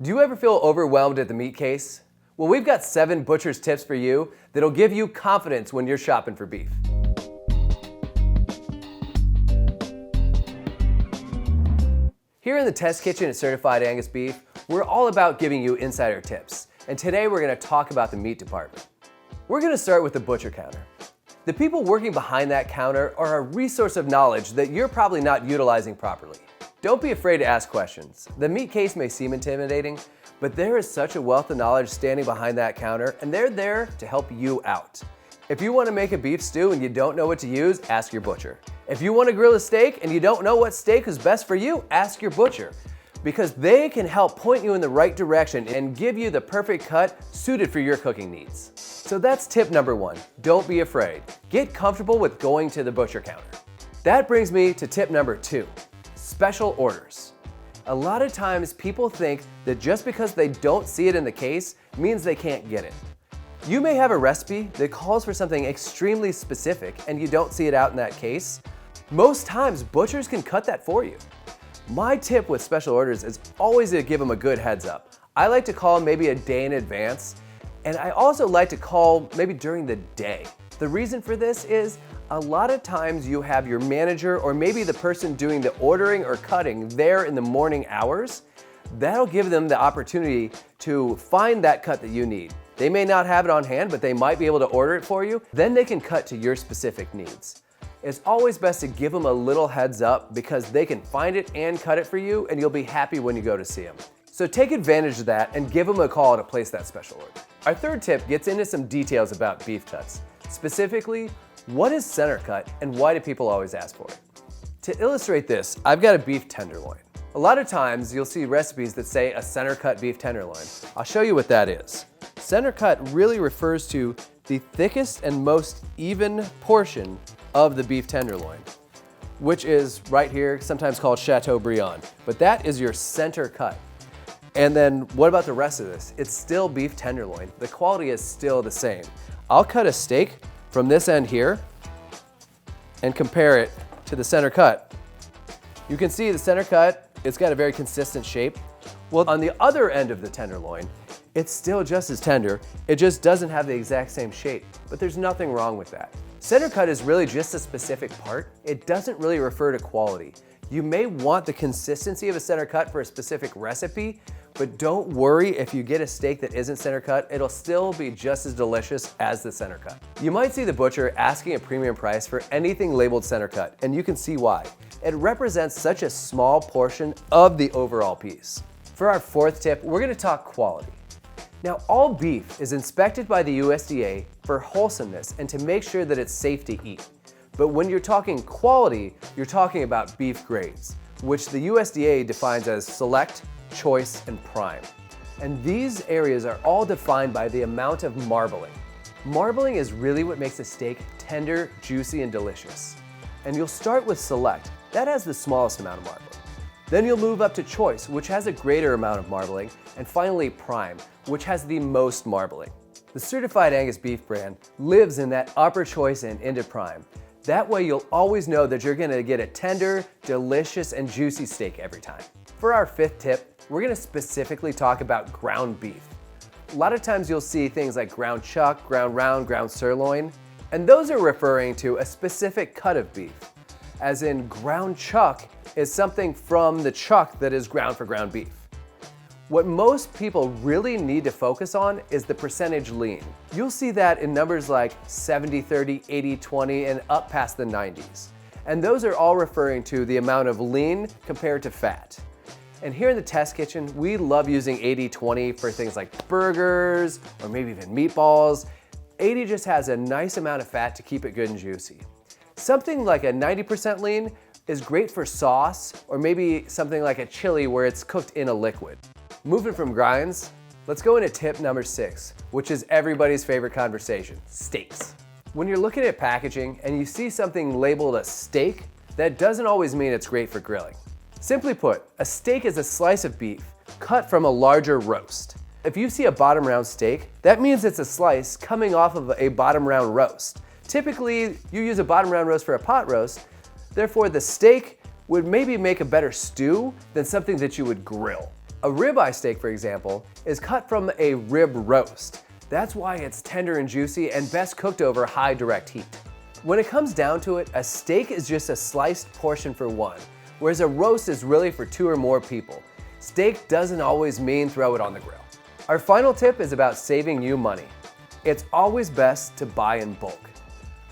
Do you ever feel overwhelmed at the meat case? Well, we've got 7 butcher's tips for you that'll give you confidence when you're shopping for beef. Here in the test kitchen at Certified Angus Beef, we're all about giving you insider tips. And today we're going to talk about the meat department. We're going to start with the butcher counter. The people working behind that counter are a resource of knowledge that you're probably not utilizing properly. Don't be afraid to ask questions. The meat case may seem intimidating, but there is such a wealth of knowledge standing behind that counter, and they're there to help you out. If you want to make a beef stew and you don't know what to use, ask your butcher. If you want to grill a steak and you don't know what steak is best for you, ask your butcher, because they can help point you in the right direction and give you the perfect cut suited for your cooking needs. So that's tip number 1. Don't be afraid. Get comfortable with going to the butcher counter. That brings me to tip number 2. Special orders. A lot of times people think that just because they don't see it in the case means they can't get it. You may have a recipe that calls for something extremely specific and you don't see it out in that case. Most times butchers can cut that for you. My tip with special orders is always to give them a good heads up. I like to call maybe a day in advance, and I also like to call maybe during the day. The reason for this is a lot of times you have your manager or maybe the person doing the ordering or cutting there in the morning hours. That'll give them the opportunity to find that cut that you need. They may not have it on hand, but they might be able to order it for you. Then they can cut to your specific needs. It's always best to give them a little heads up because they can find it and cut it for you, and you'll be happy when you go to see them. So take advantage of that and give them a call to place that special order. Our third tip gets into some details about beef cuts. Specifically, what is center cut and why do people always ask for it? To illustrate this, I've got a beef tenderloin. A lot of times you'll see recipes that say a center cut beef tenderloin. I'll show you what that is. Center cut really refers to the thickest and most even portion of the beef tenderloin, which is right here, sometimes called Chateaubriand. But that is your center cut. And then what about the rest of this? It's still beef tenderloin. The quality is still the same. I'll cut a steak from this end here and compare it to the center cut. You can see the center cut, it's got a very consistent shape. Well, on the other end of the tenderloin, it's still just as tender. It just doesn't have the exact same shape, but there's nothing wrong with that. Center cut is really just a specific part. It doesn't really refer to quality. You may want the consistency of a center cut for a specific recipe, but don't worry if you get a steak that isn't center cut, it'll still be just as delicious as the center cut. You might see the butcher asking a premium price for anything labeled center cut, and you can see why. It represents such a small portion of the overall piece. For our 4th tip, we're gonna talk quality. Now, all beef is inspected by the USDA for wholesomeness and to make sure that it's safe to eat. But when you're talking quality, you're talking about beef grades, which the USDA defines as select, choice, and prime. And these areas are all defined by the amount of marbling. Marbling is really what makes a steak tender, juicy, and delicious. And you'll start with select. That has the smallest amount of marbling. Then you'll move up to choice, which has a greater amount of marbling, and finally prime, which has the most marbling. The Certified Angus Beef brand lives in that upper choice and into prime. That way you'll always know that you're gonna get a tender, delicious, and juicy steak every time. For our 5th tip, we're gonna specifically talk about ground beef. A lot of times you'll see things like ground chuck, ground round, ground sirloin, and those are referring to a specific cut of beef. As in, ground chuck is something from the chuck that is ground for ground beef. What most people really need to focus on is the percentage lean. You'll see that in numbers like 70-30, 80-20, and up past the 90s. And those are all referring to the amount of lean compared to fat. And here in the test kitchen, we love using 80-20 for things like burgers or maybe even meatballs. 80 just has a nice amount of fat to keep it good and juicy. Something like a 90% lean is great for sauce or maybe something like a chili where it's cooked in a liquid. Moving from grinds, let's go into tip number 6, which is everybody's favorite conversation, steaks. When you're looking at packaging and you see something labeled a steak, that doesn't always mean it's great for grilling. Simply put, a steak is a slice of beef cut from a larger roast. If you see a bottom round steak, that means it's a slice coming off of a bottom round roast. Typically, you use a bottom round roast for a pot roast, therefore the steak would maybe make a better stew than something that you would grill. A ribeye steak, for example, is cut from a rib roast. That's why it's tender and juicy and best cooked over high direct heat. When it comes down to it, a steak is just a sliced portion for one, whereas a roast is really for 2 or more people. Steak doesn't always mean throw it on the grill. Our final tip is about saving you money. It's always best to buy in bulk.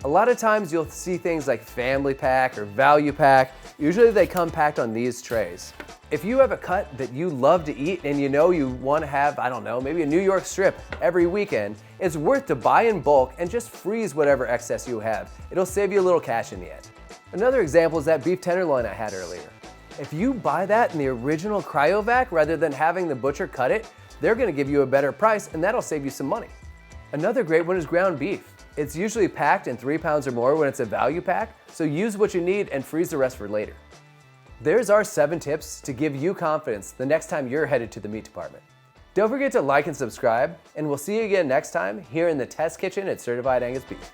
A lot of times you'll see things like family pack or value pack. Usually they come packed on these trays. If you have a cut that you love to eat and you know you want to have, I don't know, maybe a New York strip every weekend, it's worth to buy in bulk and just freeze whatever excess you have. It'll save you a little cash in the end. Another example is that beef tenderloin I had earlier. If you buy that in the original cryovac rather than having the butcher cut it, they're going to give you a better price and that'll save you some money. Another great one is ground beef. It's usually packed in 3 pounds or more when it's a value pack, so use what you need and freeze the rest for later. There's our 7 tips to give you confidence the next time you're headed to the meat department. Don't forget to like and subscribe, and we'll see you again next time here in the test kitchen at Certified Angus Beef.